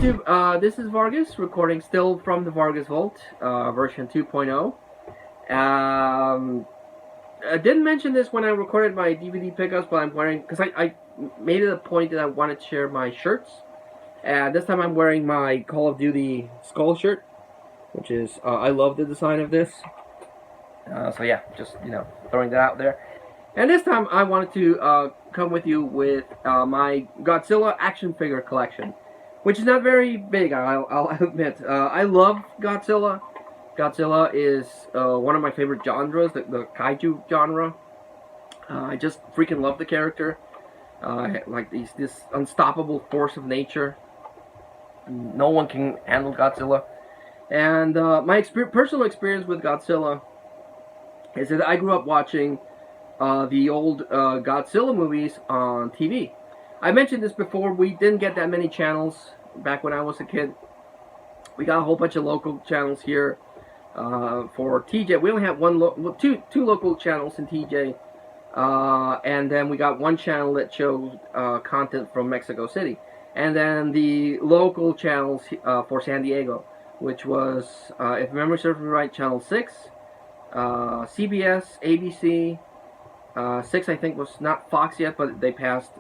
YouTube, this is Vargas, recording still from the Vargas Vault, version 2.0. I didn't mention this when I recorded my DVD pickups, but I'm wearing, because I made it a point that I wanted to share my shirts. And this time I'm wearing my Call of Duty Skull shirt, which is, I love the design of this. So yeah, just, throwing that out there. And this time I wanted to come with you with my Godzilla action figure collection, which is not very big, I'll admit. I love Godzilla. Godzilla is one of my favorite genres, the kaiju genre. I just freaking love the character. Like this unstoppable force of nature. No one can handle Godzilla. And my personal experience with Godzilla is that I grew up watching the old Godzilla movies on TV. I mentioned this before, we didn't get that many channels back when I was a kid. We got a whole bunch of local channels here for TJ. We only have two local channels in TJ, and then we got one channel that showed content from Mexico City, and then the local channels for San Diego, which was, if memory serves me right, Channel 6, CBS, ABC, 6 I think was not Fox yet, but they passed,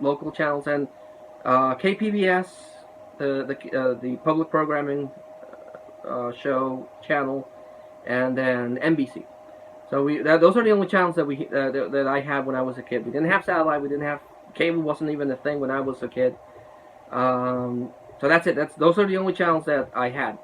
local channels, and KPBS, the public programming show channel, and then NBC. So those are the only channels that that I had when I was a kid. We didn't have satellite. We didn't have cable. Wasn't even a thing when I was a kid. So that's it. Those are the only channels that I had.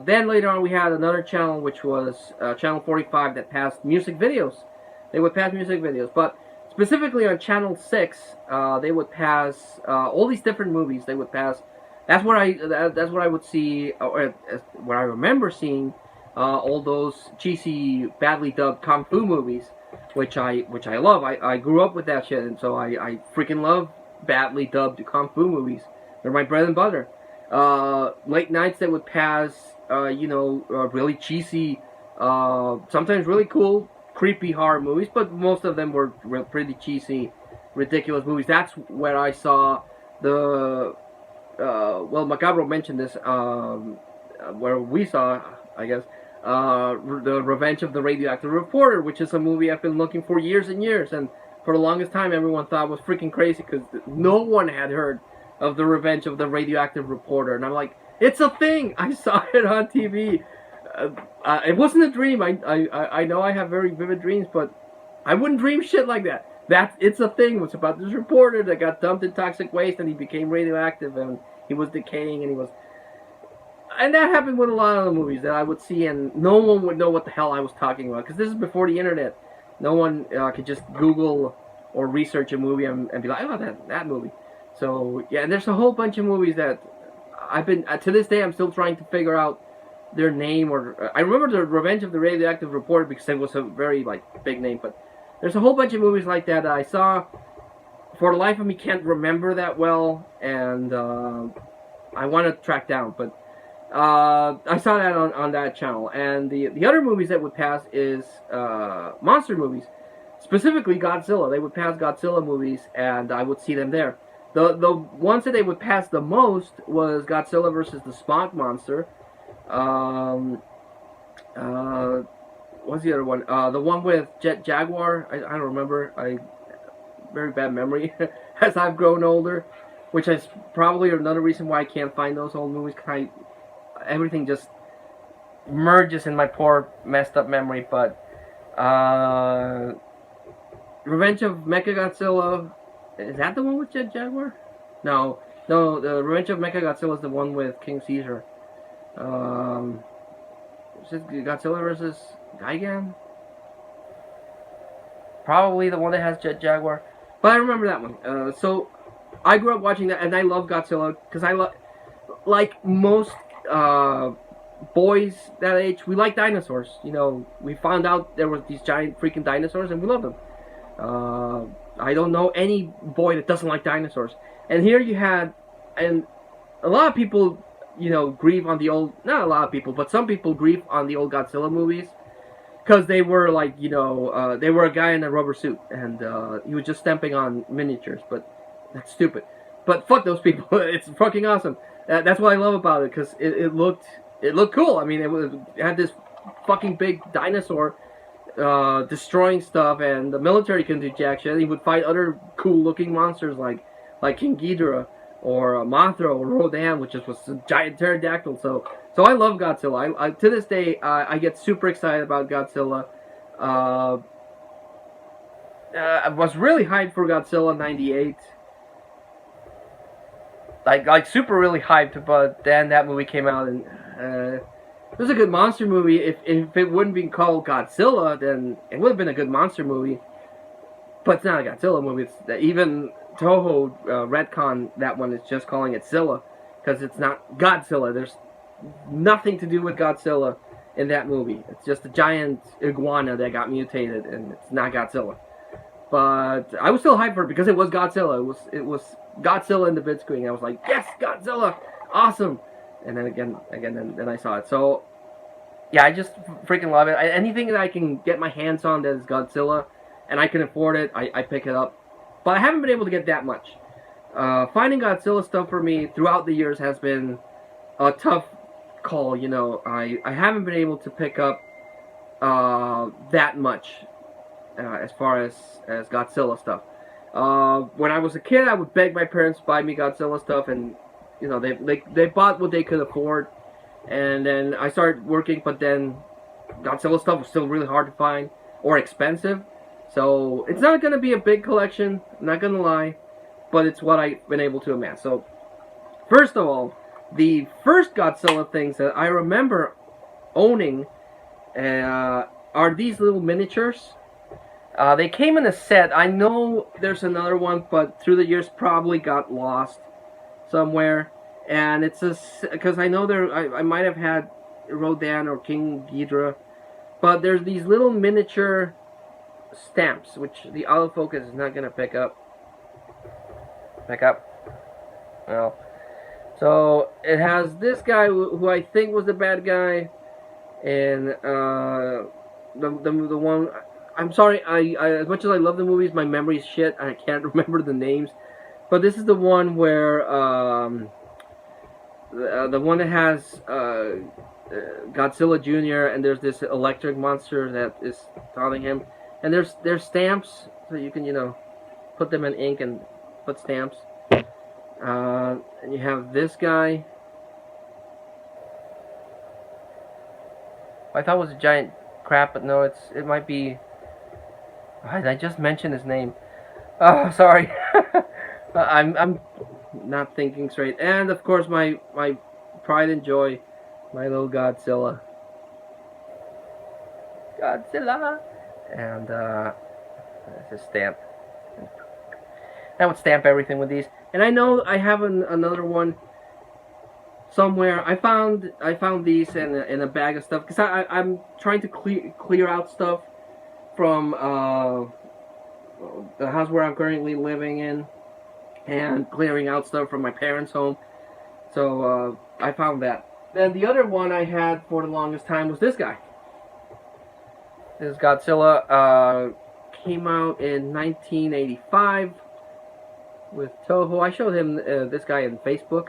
Then later on we had another channel, which was channel 45, that passed music videos. They would pass music videos, but specifically on channel 6, they would pass all these different movies. They would pass. That's what I would see, or what I remember seeing. All those cheesy, badly dubbed kung fu movies, which I love. I grew up with that shit, and so I freaking love badly dubbed kung fu movies. They're my bread and butter. Late nights they would pass, really cheesy, sometimes really cool, creepy horror movies, but most of them were pretty cheesy, ridiculous movies. That's where I saw the, Macabro mentioned this, where we saw, I guess, the Revenge of the Radioactive Reporter, which is a movie I've been looking for years and years, and for the longest time everyone thought was freaking crazy because no one had heard of the Revenge of the Radioactive Reporter, and I'm like, it's a thing. I saw it on TV. It wasn't a dream. I know I have very vivid dreams, but I wouldn't dream shit like that. It's a thing. It's about this reporter that got dumped in toxic waste and he became radioactive and he was decaying and that happened with a lot of the movies that I would see, and no one would know what the hell I was talking about because this is before the internet. No one could just Google or research a movie and be like, oh, that movie. So yeah, there's a whole bunch of movies that I've been, to this day, I'm still trying to figure out their name. Or I remember the Revenge of the Radioactive Reporter because it was a very big name. But there's a whole bunch of movies like that I saw. For the life of me, can't remember that well, and I want to track down. But I saw that on that channel. And the other movies that would pass is monster movies, specifically Godzilla. They would pass Godzilla movies, and I would see them there. The ones that they would pass the most was Godzilla versus the Smog Monster. What's the other one? The one with Jet Jaguar. I don't remember. Very bad memory as I've grown older, which is probably another reason why I can't find those old movies. Everything just merges in my poor, messed up memory. But Revenge of Mechagodzilla. Is that the one with Jet Jaguar? No, the Revenge of Mechagodzilla is the one with King Caesar. Is it Godzilla versus Gigan? Probably the one that has Jet Jaguar. But I remember that one. So, I grew up watching that, and I love Godzilla, because I love, like most boys that age, we like dinosaurs. We found out there was these giant freaking dinosaurs, and we love them. I don't know any boy that doesn't like dinosaurs. And here you had, and a lot of people, grieve on the old, not a lot of people, but some people grieve on the old Godzilla movies. Because they were they were a guy in a rubber suit, and he was just stamping on miniatures, but that's stupid. But fuck those people. It's fucking awesome. That's what I love about it, because it looked cool. I mean, it had this fucking big dinosaur destroying stuff, and the military couldn't do jack shit. He would fight other cool looking monsters like King Ghidorah or Mothra or Rodan, which was a giant pterodactyl. So I love Godzilla. I to this day I get super excited about Godzilla. I was really hyped for Godzilla '98. Like super really hyped, but then that movie came out, and it was a good monster movie. If it wouldn't be called Godzilla, then it would have been a good monster movie. But it's not a Godzilla movie. It's even Toho retcon that one. Is just calling it Zilla, because it's not Godzilla. There's nothing to do with Godzilla in that movie. It's just a giant iguana that got mutated, and it's not Godzilla. But I was still hyped for it because it was Godzilla. It was Godzilla in the big screen. I was like, yes, Godzilla, awesome. And then again, then I saw it. So yeah, I just freaking love it. Anything that I can get my hands on that is Godzilla, and I can afford it, I pick it up. But I haven't been able to get that much. Finding Godzilla stuff for me throughout the years has been a tough call. You know, I haven't been able to pick up that much as far as Godzilla stuff. When I was a kid, I would beg my parents to buy me Godzilla stuff, and you know, they bought what they could afford. And then I started working, but then Godzilla stuff was still really hard to find or expensive. So it's not going to be a big collection, I'm not going to lie, but it's what I've been able to amass. So first of all, the first Godzilla things that I remember owning are these little miniatures. They came in a set. I know there's another one, but through the years probably got lost somewhere. And it's because I know I might have had Rodan or King Ghidorah, but there's these little miniature stamps, which the autofocus is not gonna pick up. Well, so it has this guy who I think was the bad guy, and the one. I'm sorry, I as much as I love the movies, my memory's shit, and I can't remember the names. But this is the one where the one that has Godzilla Jr. and there's this electric monster that is taunting him, and there's stamps, so you can, you know, put them in ink and put stamps. And you have this guy. I thought it was a giant crap, but no, it might be. I just mentioned his name. Oh, sorry. I'm not thinking straight. And of course, my pride and joy, my little Godzilla. And it's a stamp. I would stamp everything with these. And I know I have another one somewhere. I found these in a bag of stuff, because I'm trying to clear out stuff from the house where I'm currently living in, and clearing out stuff from my parents' home. So I found that. Then the other one I had for the longest time was this guy. This Godzilla came out in 1985 with Toho. I showed him this guy on Facebook,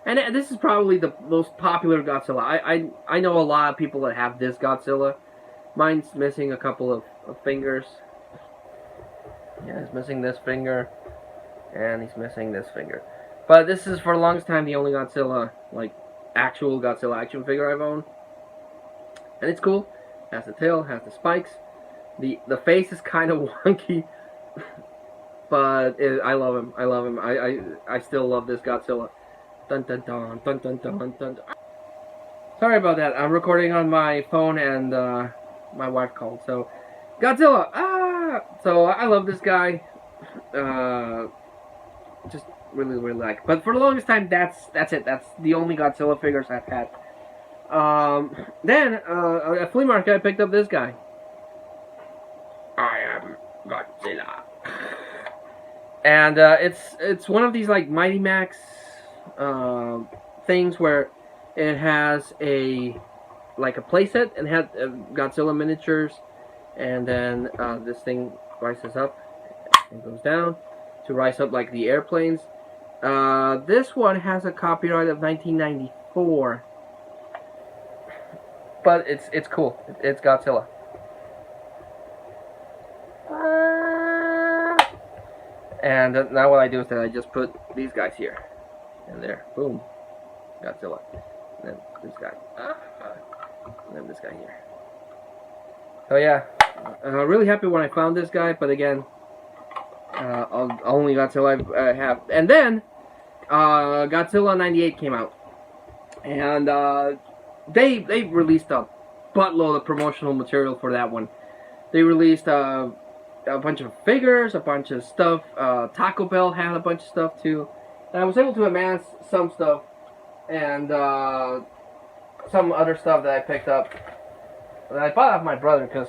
and this is probably the most popular Godzilla. I know a lot of people that have this Godzilla. Mine's missing a couple of fingers. Yeah, he's missing this finger, and he's missing this finger. But this is, for the longest time, the only Godzilla, like, actual Godzilla action figure I've owned. And it's cool. Has the tail, has the spikes. The face is kind of wonky, but I love him. I love him. I still love this Godzilla. Dun dun dun dun dun dun dun. Sorry about that. I'm recording on my phone, and my wife called. So, Godzilla. So I love this guy. Just really like. But for the longest time, that's it. That's the only Godzilla figures I've had. Then at a flea market, I picked up this guy. I am Godzilla. And it's one of these like Mighty Max things where it has a playset and had Godzilla miniatures, and then this thing rises up and goes down to rise up like the airplanes. This one has a copyright of 1994, but it's cool. It's Godzilla. And now what I do is that I just put these guys here and there. Boom, Godzilla. And then this guy. And then this guy here. So yeah, really happy when I found this guy, but again, only Godzilla I have. And then Godzilla '98 came out, and they released a buttload of promotional material for that one. They released a bunch of figures, a bunch of stuff. Taco Bell had a bunch of stuff too. And I was able to amass some stuff and some other stuff that I picked up. And I bought off my brother because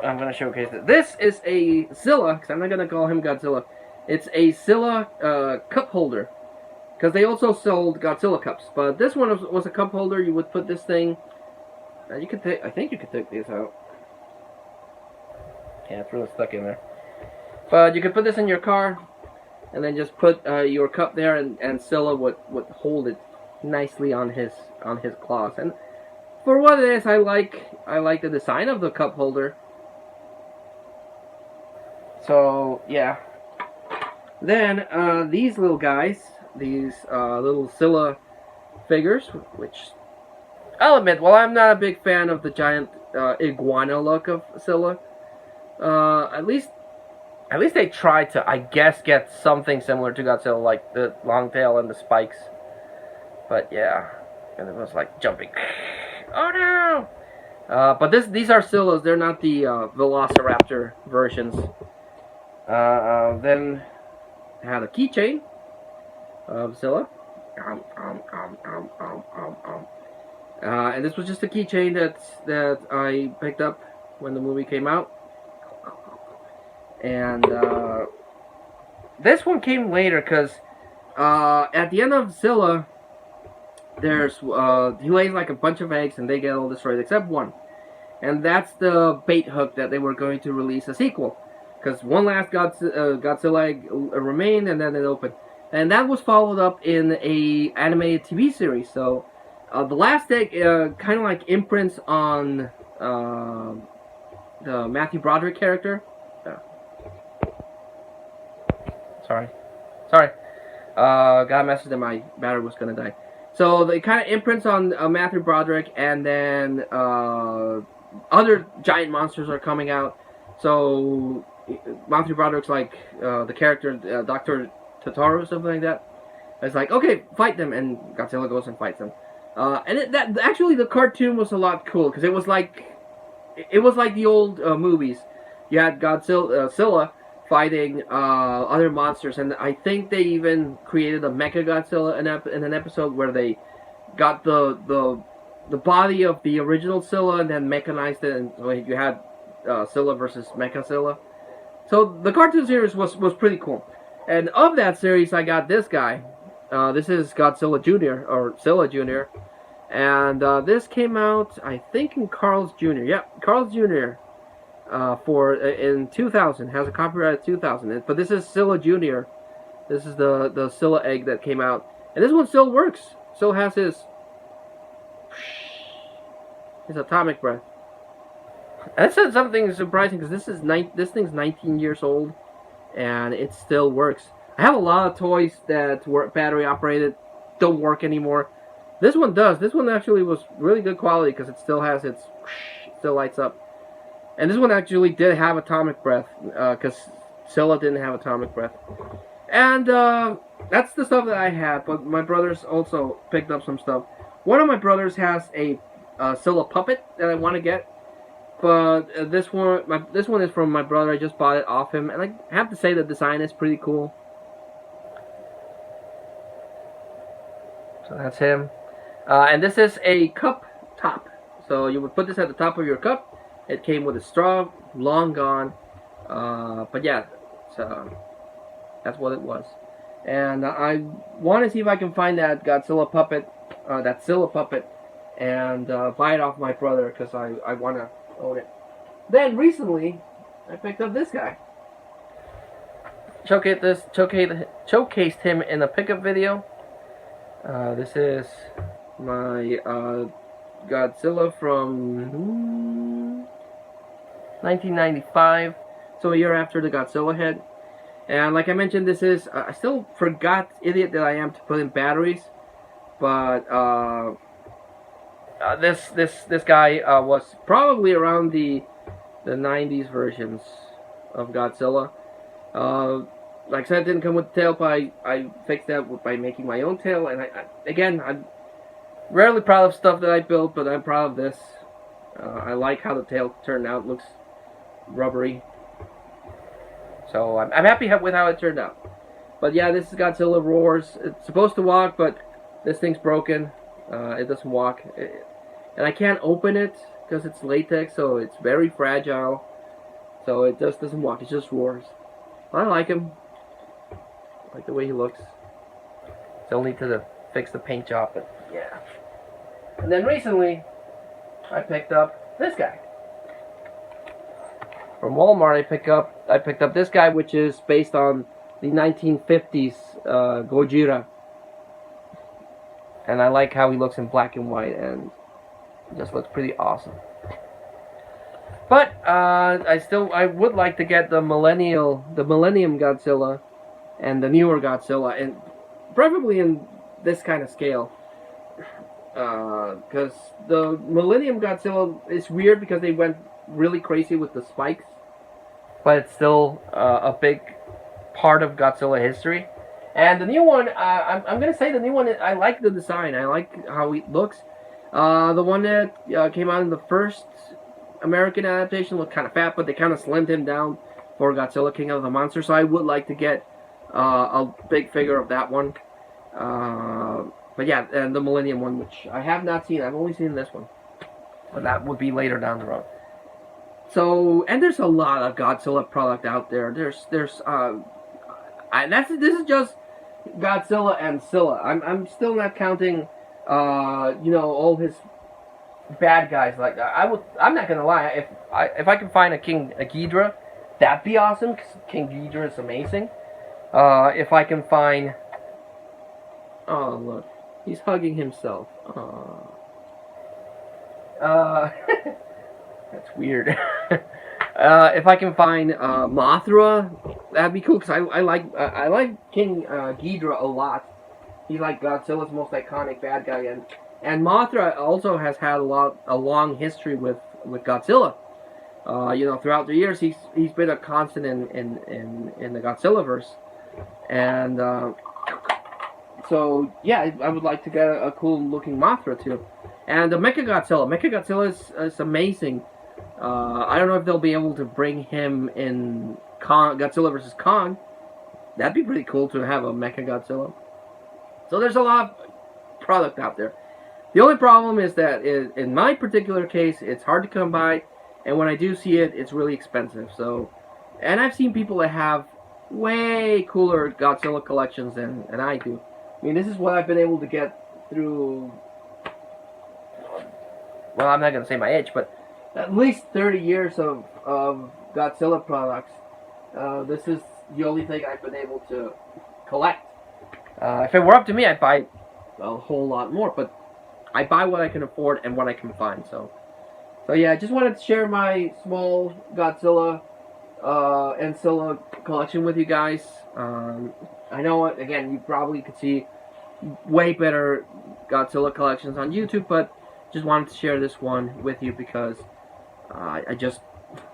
I'm going to showcase it. This is a Zilla, because I'm not going to call him Godzilla. It's a Zilla cup holder. Because they also sold Godzilla cups. But this one was a cup holder. You would put this thing. You could take. I think you could take these out. Yeah, it's really stuck in there. But you could put this in your car, and then just put your cup there, and Zilla would hold it nicely on his claws. And for what it is, I like the design of the cup holder. So yeah. Then these little guys, these little Zilla figures, which I'll admit, while I'm not a big fan of the giant iguana look of Zilla, at least they tried to, I guess, get something similar to Godzilla, like the long tail and the spikes. But yeah, and it was like jumping. Oh no! But these are Zillas. They're not the Velociraptor versions. Then I had a keychain of Zilla. And this was just a keychain that I picked up when the movie came out. And this one came later because at the end of Zilla, there's he lays like a bunch of eggs and they get all destroyed except one, and that's the bait hook that they were going to release a sequel, because one last Godzilla egg remained and then it opened, and that was followed up in a animated TV series. So the last egg kind of like imprints on the Matthew Broderick character. Sorry. Got a message that my battery was gonna die. So they kind of imprints on Matthew Broderick, and then other giant monsters are coming out. So Matthew Broderick's like the character Dr. Totoro or something like that. It's like, okay, fight them, and Godzilla goes and fights them. And actually the cartoon was a lot cool because it was like the old movies. You had Godzilla fighting other monsters, and I think they even created a Mecha Godzilla in an episode where they got the body of the original Zilla and then mechanized it, and so you had Zilla versus Mecha-Zilla. So the cartoon series was pretty cool. And of that series, I got this guy. This is Godzilla Jr. or Zilla Jr. And this came out, I think, in Carl's Jr. Yep, Carl's Jr. In 2000, has a copyright of 2000. But this is Zilla Jr. This is the Zilla egg that came out, and this one still works. Still has his atomic breath. That said something surprising because this thing's 19 years old, and it still works. I have a lot of toys that were battery operated, don't work anymore. This one does. This one actually was really good quality because it still has its still lights up. And this one actually did have atomic breath, because Zilla didn't have atomic breath. And that's the stuff that I had, but my brothers also picked up some stuff. One of my brothers has a Zilla puppet that I want to get, but this one is from my brother. I just bought it off him, and I have to say the design is pretty cool. So that's him. And this is a cup top. So you would put this at the top of your cup. It came with a straw, long gone, but yeah, so that's what it was. And I want to see if I can find that Godzilla puppet, that Zilla puppet, and buy it off my brother because I want to own it. Then recently, I picked up this guy. showcased him in a pickup video. This is my Godzilla from 1995, so a year after the Godzilla head. And like I mentioned, this is I still forgot, idiot that I am, to put in batteries, but this guy was probably around the 90s versions of Godzilla. Like I said, it didn't come with the tail, but I fixed that by making my own tail. And I'm rarely proud of stuff that I built, but I'm proud of this. I like how the tail turned out. It looks rubbery. So I'm happy with how it turned out. But yeah, this is Godzilla Roars. It's supposed to walk, but this thing's broken. It doesn't walk. And I can't open it because it's latex, so it's very fragile. So it just doesn't walk. It just roars. I like him. I like the way he looks. Still need to fix the paint job, but yeah. And then recently, I picked up this guy. From Walmart, I picked up this guy, which is based on the 1950s Gojira. And I like how he looks in black and white, and it just looks pretty awesome. But I would like to get the Millennium Godzilla and the newer Godzilla, and preferably in this kind of scale. Because the Millennium Godzilla is weird because they went really crazy with the spikes, but it's still a big part of Godzilla history. And the new one, I'm gonna say the new one, I like the design. I like how it looks. The one that came out in the first American adaptation looked kind of fat, but they kind of slimmed him down for Godzilla King of the Monsters. So I would like to get a big figure of that one. But yeah, and the Millennium one, which I have not seen. I've only seen this one. But that would be later down the road. So, and there's a lot of Godzilla product out there. This is just Godzilla and Scylla. I'm still not counting, all his bad guys like that. I'm not gonna lie. If I can find a Ghidorah, that'd be awesome. Cause King Ghidorah is amazing. If I can find, oh look, he's hugging himself. That's weird. If I can find Mothra, that'd be cool. Cause I like King Ghidorah a lot. He's like Godzilla's most iconic bad guy, and Mothra also has had a long history with Godzilla. Throughout the years, he's been a constant in the Godzillaverse, and so yeah, I would like to get a cool looking Mothra too. And the Mechagodzilla is amazing. I don't know if they'll be able to bring him in Godzilla vs. Kong. That'd be pretty cool to have a Mechagodzilla. So there's a lot of product out there. The only problem is that in my particular case, it's hard to come by, and when I do see it, it's really expensive. So, and I've seen people that have way cooler Godzilla collections than I do. I mean, this is what I've been able to get through, well, I'm not going to say my age, but at least 30 years of Godzilla products. This is the only thing I've been able to collect. If it were up to me, I'd buy a whole lot more, but I buy what I can afford and what I can find. So yeah, I just wanted to share my small Godzilla and Scylla collection with you guys. I know, again, you probably could see way better Godzilla collections on YouTube, but just wanted to share this one with you because I just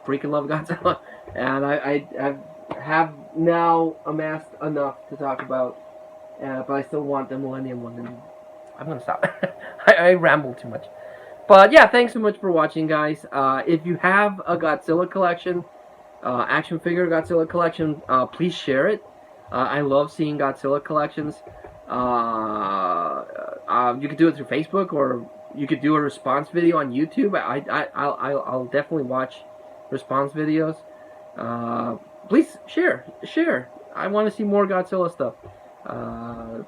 freaking love Godzilla, and I have now amassed enough to talk about, but I still want the Millennium one, and I'm gonna stop. I ramble too much. But yeah, thanks so much for watching, guys. If you have a Godzilla collection, action figure Godzilla collection, please share it. I love seeing Godzilla collections. You could do it through Facebook, or you could do a response video on YouTube. I'll definitely watch response videos. Please share. I want to see more Godzilla stuff.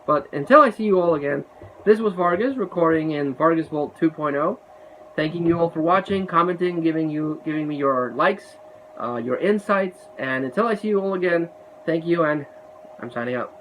But until I see you all again, this was Vargas recording in Vargas Vault 2.0. Thanking you all for watching, commenting, giving me your likes, your insights, and until I see you all again, Thank you, and I'm signing out.